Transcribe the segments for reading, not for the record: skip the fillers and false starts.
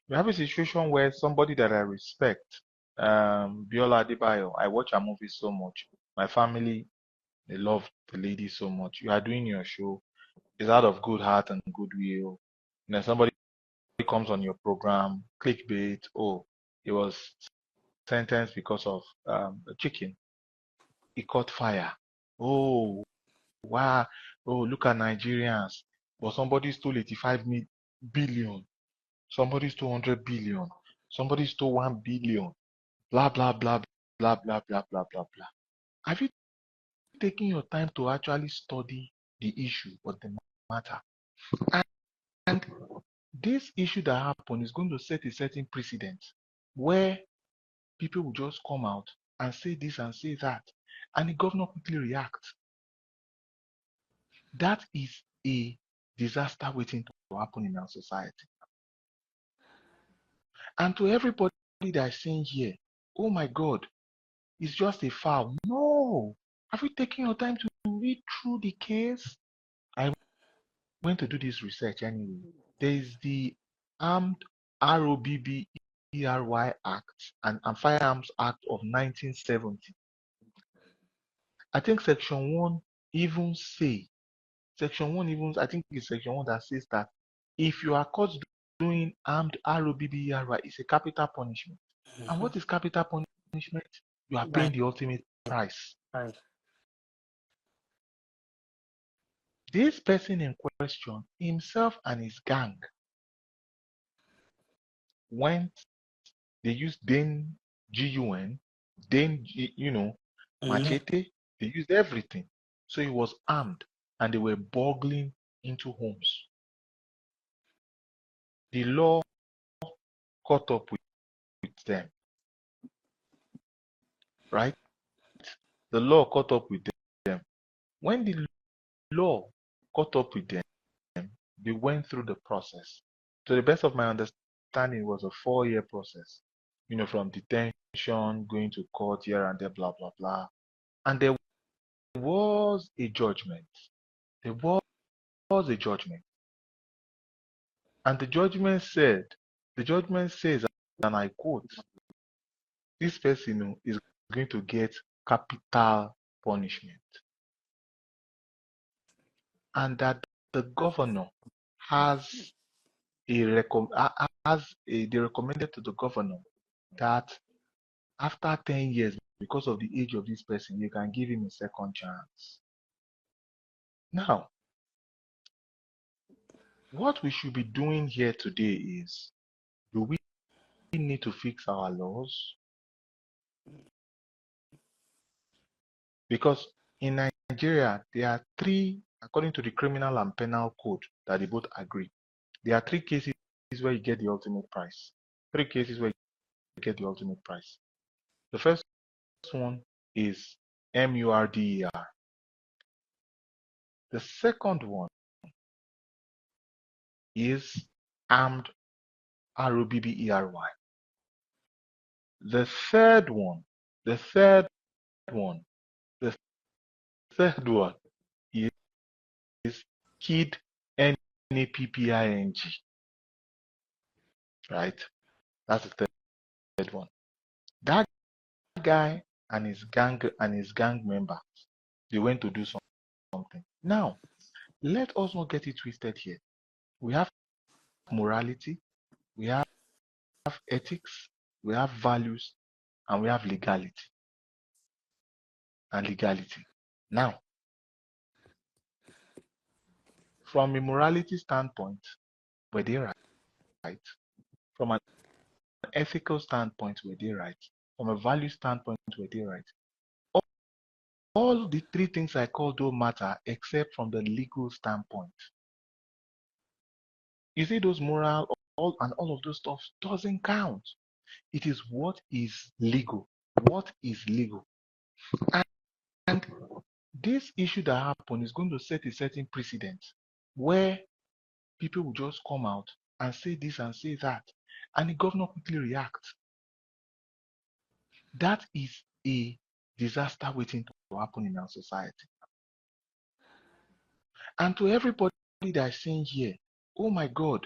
We have a situation where somebody that I respect, Biola Adebayo, I watch her movies so much. My family, they love the lady so much. You are doing your show. It's out of good heart and goodwill. And then somebody comes on your program, clickbait. Oh, he was sentenced because of a chicken. He caught fire. Oh, wow. Oh, look at Nigerians. But somebody stole 85 billion. Somebody stole 100 billion. Somebody stole 1 billion. Blah, blah, blah, blah, blah, blah, blah, blah, blah. Have you taken your time to actually study the issue or the matter? And this issue that happened is going to set a certain precedent where people will just come out and say this and say that, and the governor quickly reacts. That is a disaster waiting to happen in our society. And to everybody that is saying here, oh my God, it's just a foul. No. Have you taken your time to read through the case? I went to do this research anyway. There is the Armed ROBBERY Act and Firearms Act of 1970. I think section 1 even say, I think it's section 1 that says that if you are caught doing armed ROBBERY, it's a capital punishment. And what is capital punishment? You are paying the ultimate price. Right. This person in question, himself and his gang, went, they used Dane GUN, Dane, machete, they used everything. So he was armed and they were burgling into homes. The law caught up with them, right? The law caught up with them. When the law caught up with them, they went through the process. To the best of my understanding, it was a 4-year process, from detention, going to court here and there, blah, blah, blah. And there was a judgment. There was a judgment. And the judgment says, and I quote, this person is going to get capital punishment. And that the governor has they recommended to the governor that after 10 years, because of the age of this person, you can give him a second chance. Now, what we should be doing here today is, do we need to fix our laws? Because in Nigeria, there are three, according to the criminal and penal code that they both agree, there are 3 cases where you get the ultimate price. 3 cases where you get the ultimate price. The first one is MURDER. The second one is armed ROBBERY. The third one, the third one, the third one is KID NAPPING. Right? That's the third one. That guy and his gang members, they went to do something. Now, let us not get it twisted here. We have morality, we have ethics, we have values, and we have legality. Now, from a morality standpoint, were they right? From an ethical standpoint, were they right? From a value standpoint, were they right? All the 3 things I called don't matter except from the legal standpoint. You see, those moral all of those stuff doesn't count. It is what is legal. What is legal? And this issue that happened is going to set a certain precedent where people will just come out and say this and say that, and the governor quickly reacts. That is a disaster waiting to happen in our society. And to everybody that is saying here, oh my God,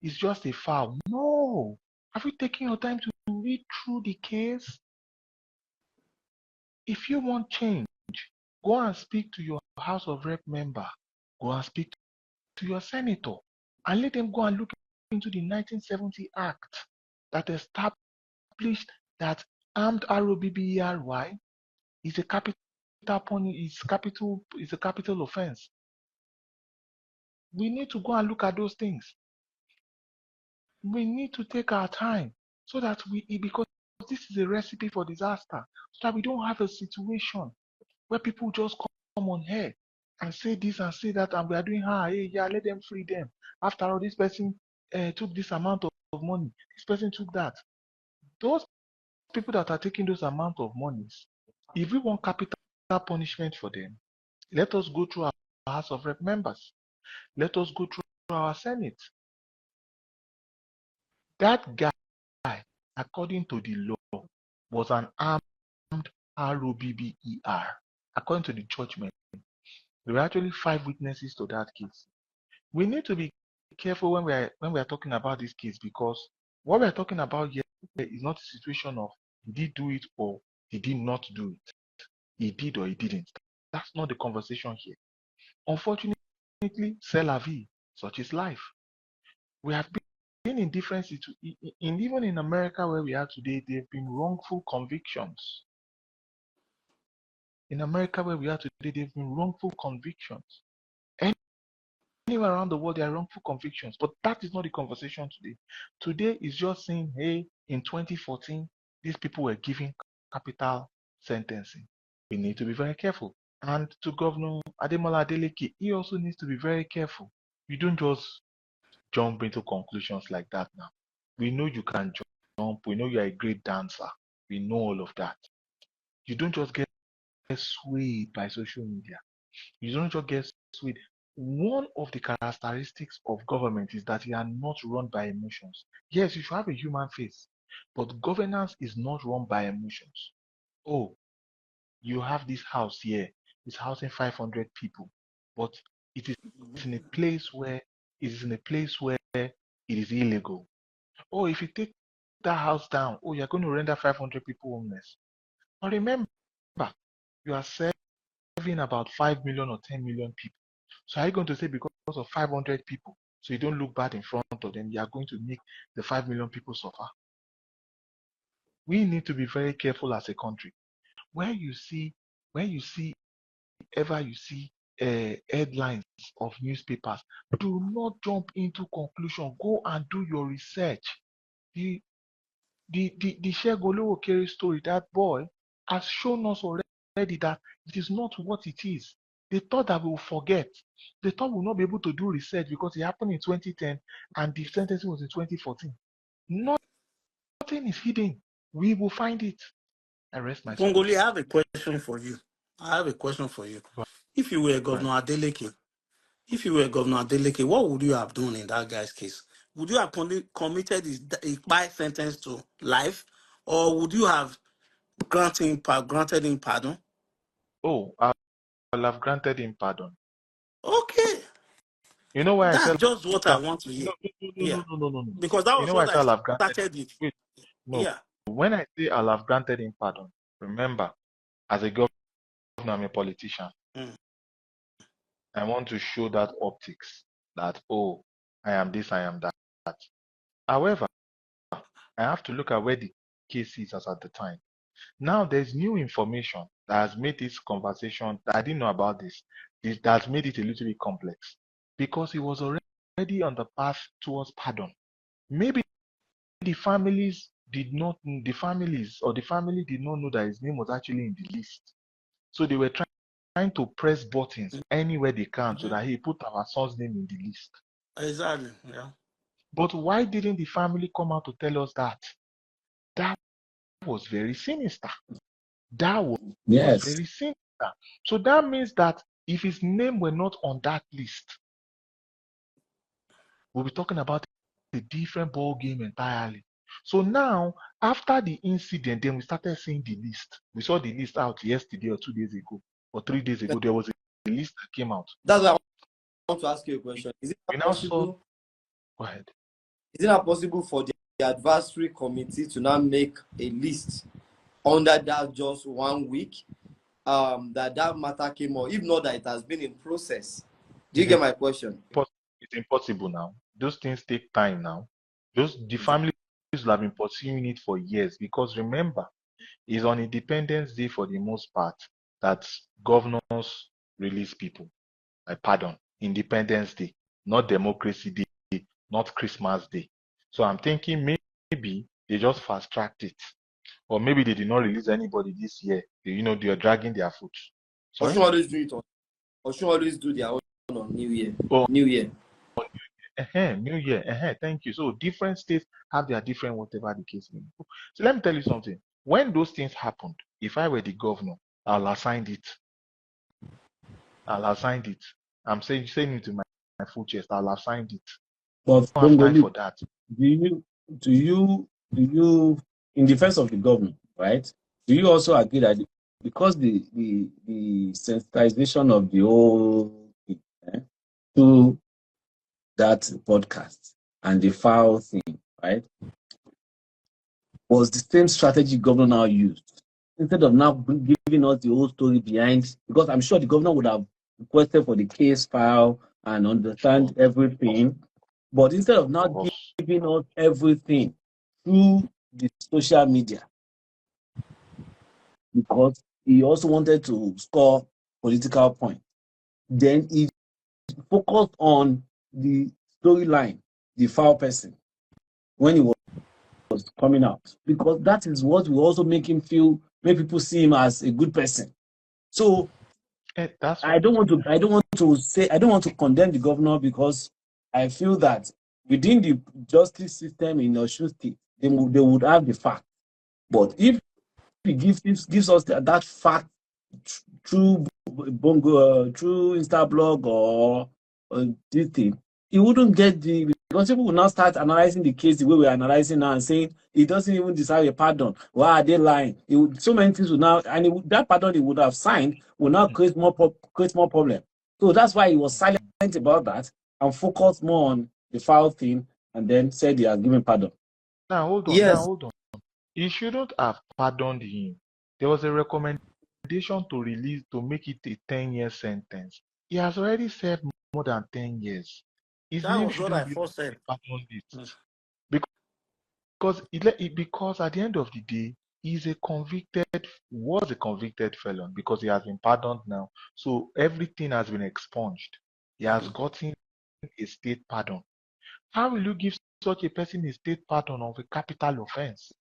it's just a foul. No. Have you taken your time to read through the case? If you want change, go and speak to your House of Rep member. Go and speak to your senator and let them go and look into the 1970 Act that established that armed ROBBERY is a capital is a capital offense. We need to go and look at those things. We need to take our time so that because this is a recipe for disaster, so that we don't have a situation where people just come on here and say this and say that, and we are doing, hey, yeah, let them free them. After all, this person took this amount of money, this person took that. Those people that are taking those amount of monies, if we want capital punishment for them, let us go through our House of Rep members. Let us go through our Senate. That guy, according to the law, was an armed ROBBER. According to the judgment, there were actually 5 witnesses to that case. We need to be careful when we are talking about this case, because what we are talking about here is not a situation of did he do it or he did not do it. He did or he didn't. That's not the conversation here. Unfortunately, c'est la vie. Such is life. We have been in different situations. Even in America where we are today, there have been wrongful convictions. In America where we are today, there have been wrongful convictions. Anywhere around the world, there are wrongful convictions. But that is not the conversation today. Today is just saying, hey, in 2014, these people were given capital sentencing. We need to be very careful. And to Governor Ademola Adeleke, he also needs to be very careful. You don't just jump into conclusions like that now. We know you can jump. We know you are a great dancer. We know all of that. You don't just get swayed by social media. You don't just get swayed. One of the characteristics of government is that you are not run by emotions. Yes, you should have a human face, but governance is not run by emotions. Oh, you have this house here, it's housing 500 people, but it is in a place where it is illegal. Oh, if you take that house down, oh, you're going to render 500 people homeless. But remember, you are serving about 5 million or 10 million people. So are you going to say because of 500 people, so you don't look bad in front of them, you are going to make the 5 million people suffer? We need to be very careful as a country. When you see headlines of newspapers, do not jump into conclusion. Go and do your research. The Segun Olowokere story, that boy, has shown us already that it is not what it is. They thought that we will forget. They thought we will not be able to do research because it happened in 2010 and the sentencing was in 2014. Nothing is hidden. We will find it. I rest my case. Bongoli, I have a question for you. If you were Governor Adeleke, what would you have done in that guy's case? Would you have committed a life sentence to life, or would you have granted him pardon? Oh, I'll have granted him pardon. Okay. You know why That's I said just what I want to hear. No. Because that was what I started with. Wait, no. Yeah. When I say I'll have granted him pardon, remember, as a governor, I'm a politician. I want to show that optics that, oh, I am this, I am that. However, I have to look at where the case is as at the time. Now there's new information that has made this conversation, that I didn't know about this that has made it a little bit complex, because he was already on the path towards pardon. Maybe the family did not know that his name was actually in the list. So they were trying to press buttons anywhere they can so that he put our son's name in the list. Exactly. Yeah. But why didn't the family come out to tell us that? That was very sinister. That was very sinister. So that means that if his name were not on that list, we'll be talking about a different ball game entirely. So now, after the incident, then we started seeing the list. We saw the list out yesterday or 2 days ago or 3 days ago. There was a list that came out. That's why I want to ask you a question. Is it possible? Go ahead. is it not possible for the advisory committee to now make a list under that just 1 week that matter came up, if not that it has been in process? Do you get my question? It's impossible now. Those things take time now. The families will have been pursuing it for years, because remember, it's on Independence Day for the most part that governors release people. Pardon, Independence Day, not Democracy Day, not Christmas Day. So I'm thinking maybe they just fast tracked it, or maybe they did not release anybody this year. They are dragging their foot. Or Sorry? should always do it on, or should always do their own on New Year. Oh, New Year. New Year. Thank you. So different states have their different whatever the case may be. So let me tell you something. When those things happened, if I were the governor, I'll assign it. I'm saying it to my full chest. I'll assign it. But I don't have time for that. do you, in defense of the government, right? Do you also agree that because the sensitization of the whole thing, to that podcast and the foul thing, right, was the same strategy governor now used? Instead of now giving us the whole story behind, because I'm sure the governor would have requested for the case file and understand everything, but instead of now giving us everything through the social media, because he also wanted to score political points, then he focused on the storyline, the foul person, when he was coming out, because that is what will also make people see him as a good person. So I don't want to condemn the governor, because I feel that within the justice system in Osun State, they would have the fact. But if he gives us that fact through Bongo, through Instablog or this thing, he wouldn't get because people will now start analyzing the case the way we're analyzing now and saying he doesn't even deserve a pardon. Why are they lying? So many things will now, and that pardon he would have signed will now create more problem. So that's why he was silent about that and focused more on the foul thing, and then said he has given pardon. Now hold on. He shouldn't have pardoned him. There was a recommendation to make it a 10-year sentence. He has already served more than 10 years. His That name was what shouldn't I be first said. pardon list. Because at the end of the day, was a convicted felon, because he has been pardoned now. So everything has been expunged. He has gotten a state pardon. How will you give such a person a state pardon of a capital offense?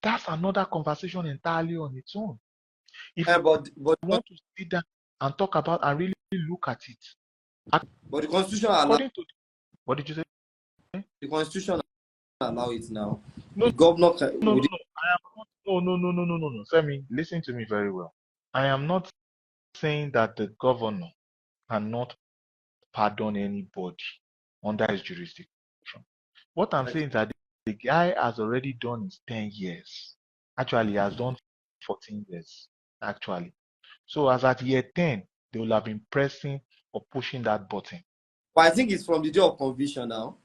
That's another conversation entirely on its own. If you want to sit down and talk about and really look at it, but the Constitution what did you say? The Constitution allow it now. No, the governor no. Femi, listen to me very well. I am not saying that the governor cannot pardon anybody under his jurisdiction. What I'm saying is that the guy has already done his 10 years. Actually, he has done 14 years. Actually. So as at year 10, they will have been pressing or pushing that button. But I think it's from the day of conviction now.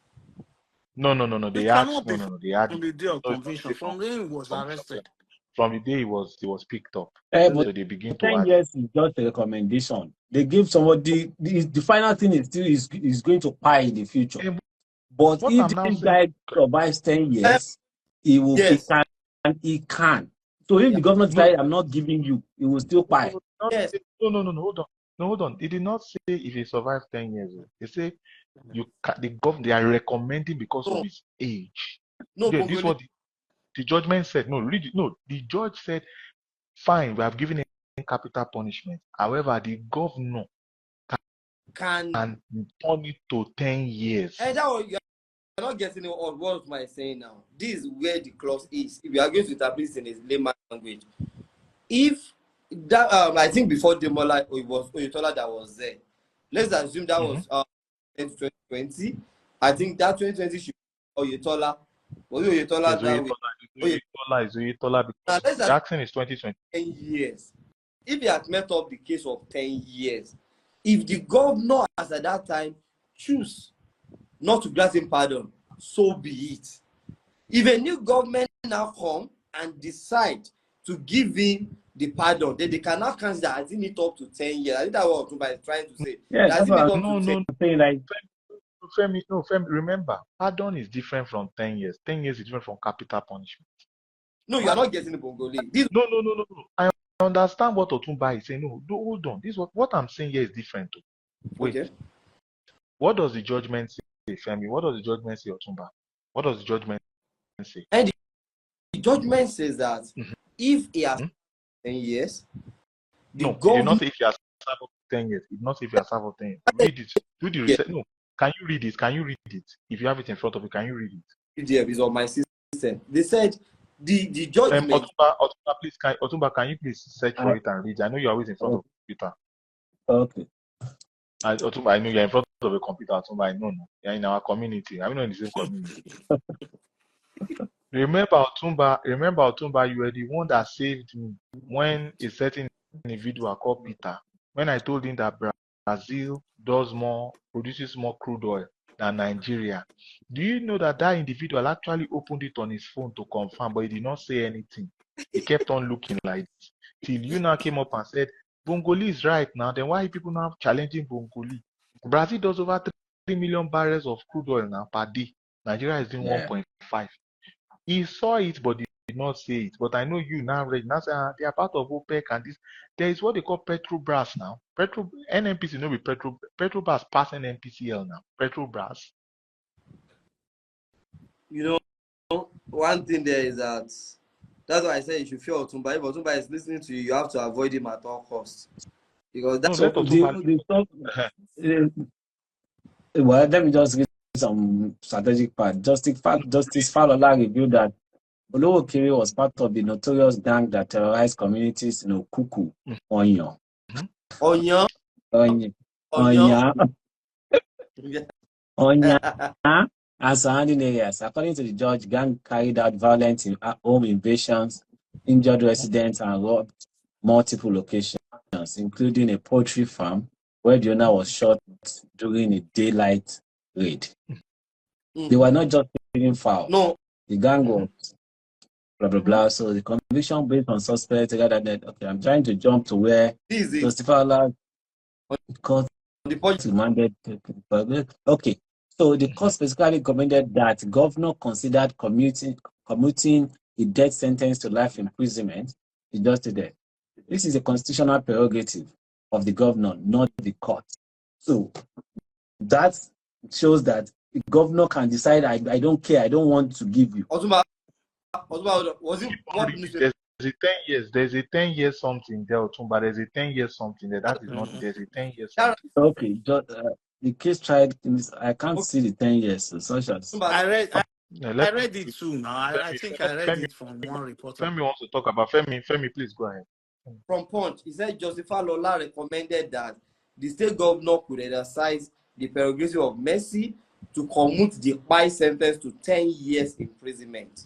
No. They asked. They had from the day of conviction. From the day he was arrested. From the day he was picked up. So they begin to 10 years is just a recommendation. They give somebody the final thing is still is going to pay in the future. But if this guy survives 10 years, he will he can. So if the government says I'm not giving you, he will still pay. Yes. No, hold on. It did not say if he survives 10 years. They say they are recommending because of his age. No, this is what the judgment said. No, read it. No, the judge said, fine, we have given him capital punishment. However, the governor can turn it to 10 years. And you're not getting what am I saying now? This is where the clause is. If you are going to interpret it in his layman language, if that I think before Demola it was Oyetola that was there. Let's assume that was 2020. I think that 2020 should be Oyetola. Was it Oyetola that way? Oyetola because Jackson is 2020. 10 years. If he had met up the case of 10 years, if the governor as at that time choose not to grant him pardon, so be it. If a new government now come and decide to give him the pardon, then they cannot cancel that as it up to 10 years. I think that's what Otumba is trying to say. Yeah, That that's it what up No, to 10. no, saying. Like, Femi, no, Femi, remember, pardon is different from 10 years. 10 years is different from capital punishment. No, you are not getting the Bongole. This No, no, no, no, no. I understand what Otumba is saying. No, hold on. This what I'm saying here is different. Too. Wait, okay. what does the judgment say, Femi? What does the judgment say, Otumba? What does the judgment say? And the judgment says that Mhm. if he has Mhm. 10 years, the No, it did not government say if you are served for 10 years. It did not say if you are served for 10 years. Read it. Do the research. No, can you read it? Can you read it? If you have it in front of you, can you read it? PDF is on my system. They said the judgment. Otumba, please, Otumba, can you please search for I, it and read? I know you're always in front of the computer. okay. Otumba, I know you're in front of a computer. Otumba, I know. No. You're in our community. I'm not in the same community. Remember, Otumba, you were the one that saved me when a certain individual called Peter, when I told him that Brazil produces more crude oil than Nigeria. Do you know that individual actually opened it on his phone to confirm, but he did not say anything. He kept on looking like this. Till you now came up and said, Bongoli is right now, then why are people now challenging Bongoli? Brazil does over 3 million barrels of crude oil now per day. Nigeria is doing Yeah. 1.5. He saw it, but did not say it. But I know you now read. Now say they are part of OPEC and this. There is what they call Petrobras now. NNPC, no be Petrobras pass NNPCL now. Petrobras. You know, one thing there is that's why I said you should fear Otumba. If Otumba is listening to you, you have to avoid him at all costs. Because that's No, let So well, let me just give some strategic part. Justice Falola revealed that Olowokere was part of the notorious gang that terrorized communities in Okuku, Onyo, Onion. and surrounding areas. According to the judge, gang carried out violent home invasions, injured residents, and robbed multiple locations, including a poultry farm where the owner was shot during a daylight raid. They were not just killing fowl. No. The gang was blah, blah, blah. So the conviction based on suspects, okay, I'm trying to jump to where Justifier court remanded. Okay. So the court specifically recommended that governor considered commuting a death sentence to life imprisonment. He just did that. This is a constitutional prerogative of the governor, not the court. So that shows that the governor can decide, I don't care, I don't want to give you. Otumba, was it what there's a 10 years, there's a 10 years something there, Otumba, there's a 10 years something there. That is not, there's a 10 years something. Okay, just, the case tried, I can't see the 10 years, so such as. I read it too now. I think I read it from one reporter. Femi wants to talk about Femi, please go ahead. From Punch, he said Justifier Lola recommended that the state governor could exercise the prerogative of mercy to commute the Kpai sentence to 10 years imprisonment.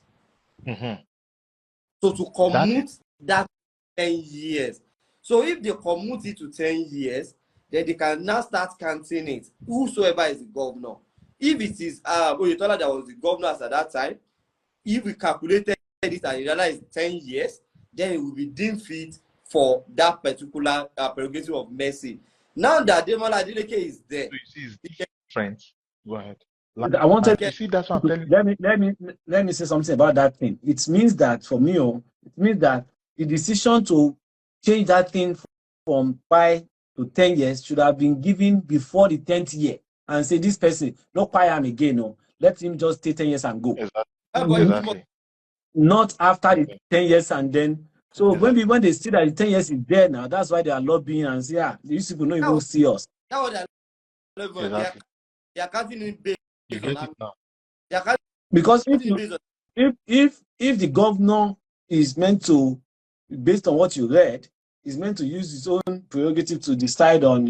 So to commute that 10 years. So if they commute it to 10 years, then they can now start counting it. Whosoever is the governor. If it is Oyetola that was the governor at that time, if we calculated it and realized 10 years, then it will be deemed fit for that particular prerogative of mercy. Now that Demola Adeleke is there, so you see, it's different. Go ahead. I wanted to see that's what I'm telling you. Let me say something about that thing. It means that for me, it means that the decision to change that thing from 5 to 10 years should have been given before the 10th year and say this person, not fire him again, no. Let him just stay 10 years and go. Exactly. Not after the 10 years and then. So when they see that the 10 years is there now, that's why they are lobbying and say, these people don't even see us. That's what they are counting in base. You get it now. Because if the governor is meant to, based on what you read, is meant to use his own prerogative to decide on,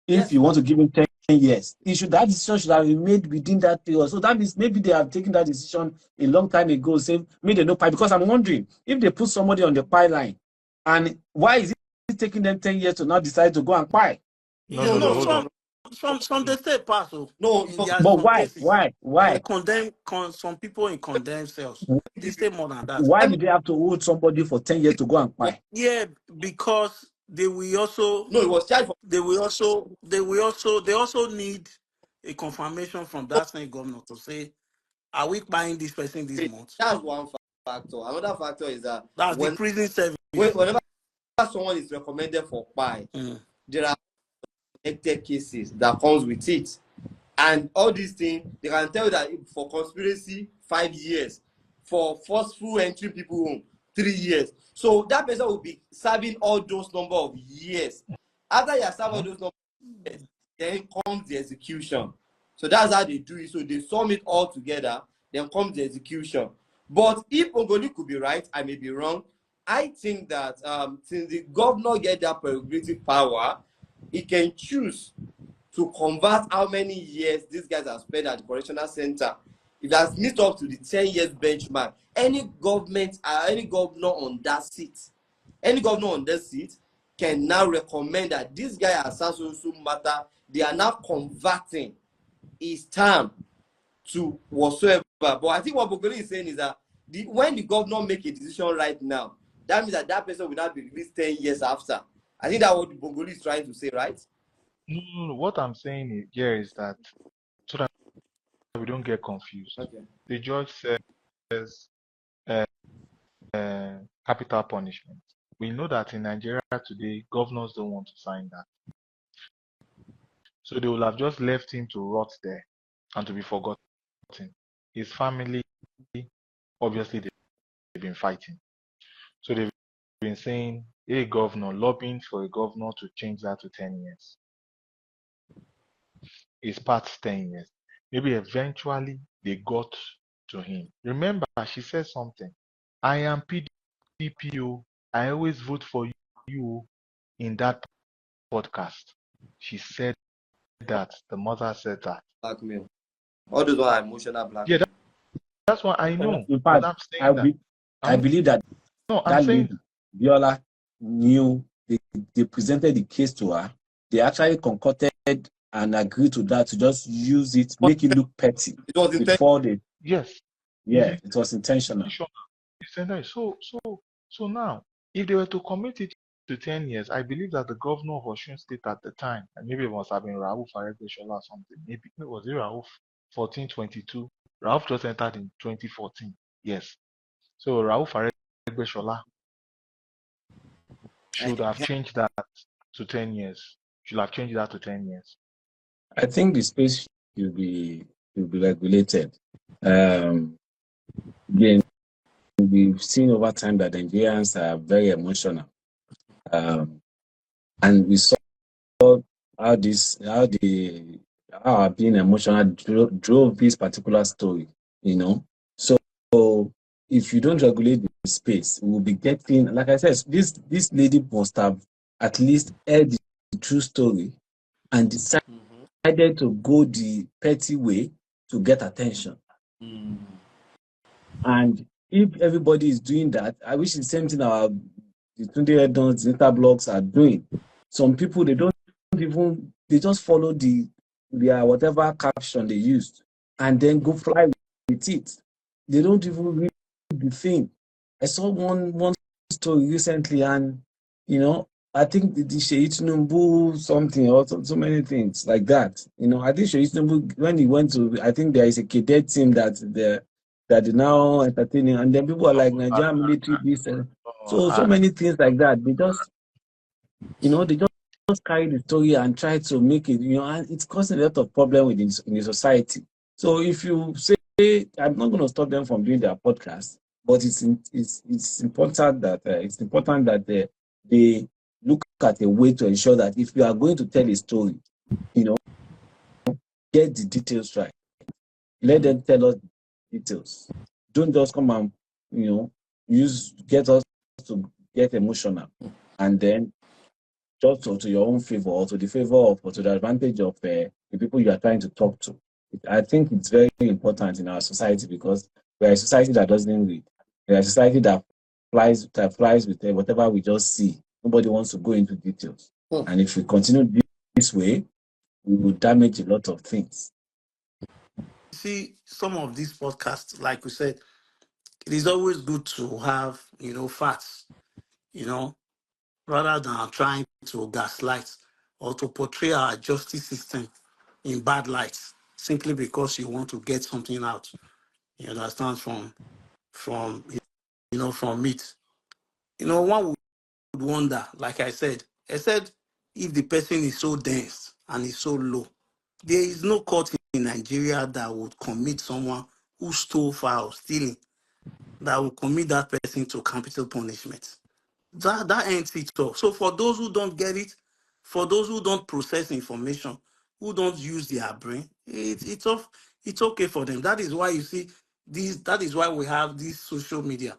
if you want to give him 10 years, that decision should have been made within that period. So that means maybe they have taken that decision a long time ago, say maybe they no pie. Because I'm wondering if they put somebody on the pie line, and why is it taking them 10 years to not decide to go and pie? No, hold on. some they say pass. Oh, No, there are But some cases why, some people in condemned cells. They say more than that. why did they have to hold somebody for 10 years to go and buy? Yeah, because they will also no, it was charged for they also need a confirmation from that same governor to say, are we buying this person this month? that's one factor. Another factor is that That's the prison service. whenever someone is recommended for buy, there are connected cases that comes with it. And all these things, they can tell you that for conspiracy, 5 years. For forceful entry people home, 3 years. So that person will be serving all those number of years. After you have served all those number of years, then comes the execution. So that's how they do it. So they sum it all together, then comes the execution. But if Ogoni could be right, I may be wrong. I think that since the governor get that prerogative power, he can choose to convert how many years these guys have spent at the correctional center. If that's missed up to the 10 years benchmark, any government, any governor on that seat can now recommend that this guy has so matter. They are now converting his term to whatsoever. But I think what Bogoli is saying is that when the governor make a decision right now, that means that person will not be released 10 years after. I think that's what Bogoli is trying to say, right? No, what I'm saying here is that so that we don't get confused. Okay. The judge says capital punishment. We know that in Nigeria today, governors don't want to sign that. So they will have just left him to rot there and to be forgotten. His family, obviously, they've been fighting. So they've been saying, hey, governor, lobbying for a governor to change that to 10 years. It's past 10 years. Maybe eventually they got to him. Remember, she said something. I am PDP. I always vote for you in that podcast. She said that. The mother said that. Blackmail. All those are emotional blackmail. Yeah, that's what I know. In But fact, I'm saying that. I believe that No, I'm that saying lady, Biola, knew they presented the case to her. They actually concocted and agreed to that to just use it, make it look petty It was intentional. before they. yes. Yeah, it was intentional. So now, if they were to commit it to 10 years, I believe that the governor of Osun State at the time, and maybe it must have been Rauf Aregbesola or something, maybe it was Rauf 1422. Rauf just entered in 2014. Yes. So Rauf Aregbesola should have changed that to 10 years. Should have changed that to 10 years. I think the space should be regulated. Again, we've seen over time that Nigerians are very emotional, and we saw how being emotional drove this particular story. So if you don't regulate the space, we'll be getting, like I said, this lady must have at least heard the true story and decided to go the petty way to get attention. And if everybody is doing that, I wish the same thing the Tunde Edons, Zeta blogs are doing. Some people, they just follow their whatever caption they used and then go fly with it. They don't even read the thing. I saw one story recently, and I think the Seyi Tinubu something or so many things like that. I think Seyi Tinubu, when he went to, I think there is a cadet team that is now entertaining, and then people are like Nigerian military this and so many things like that. They just they just carry the story and try to make it, and it's causing a lot of problem in the society. So if you say, I'm not going to stop them from doing their podcast, but it's important that they look at a way to ensure that if you are going to tell a story, get the details right. Let them tell us details. Don't just come and get us to get emotional and then just to your own favor or to the favor of or to the advantage of the people you are trying to talk to. I think it's very important in our society because we are a society that doesn't read. We are a society that flies with whatever we just see. Nobody wants to go into details. And if we continue this way, we will damage a lot of things. See, some of these podcasts, like we said, it is always good to have, facts, you know, rather than trying to gaslight or to portray our justice system in bad light simply because you want to get something out. You understand from from it. One would wonder, like I said, if the person is so dense and is so low, there is no court in Nigeria that would commit someone who stole files, stealing, that will commit that person to capital punishment. That ends it all. So for those who don't get it, for those who don't process information, who don't use their brain, it's okay for them. That is why you see this. That is why we have this social media.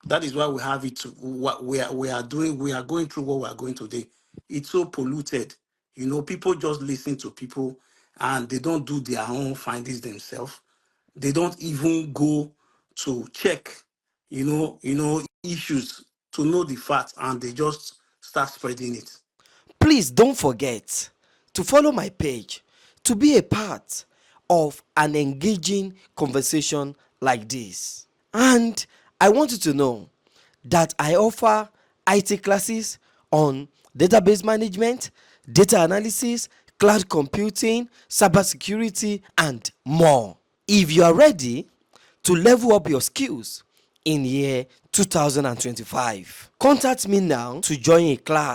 That is why we have it. What we are doing, we are going through what we are going today. It's so polluted. People just listen to people and they don't do their own findings themselves. They don't even go to check, issues to know the facts, and they just start spreading it. Please don't forget to follow my page to be a part of an engaging conversation like this. And I want you to know that I offer IT classes on database management, data analysis, cloud computing, cybersecurity, and more. If you are ready to level up your skills in year 2025, contact me now to join a class.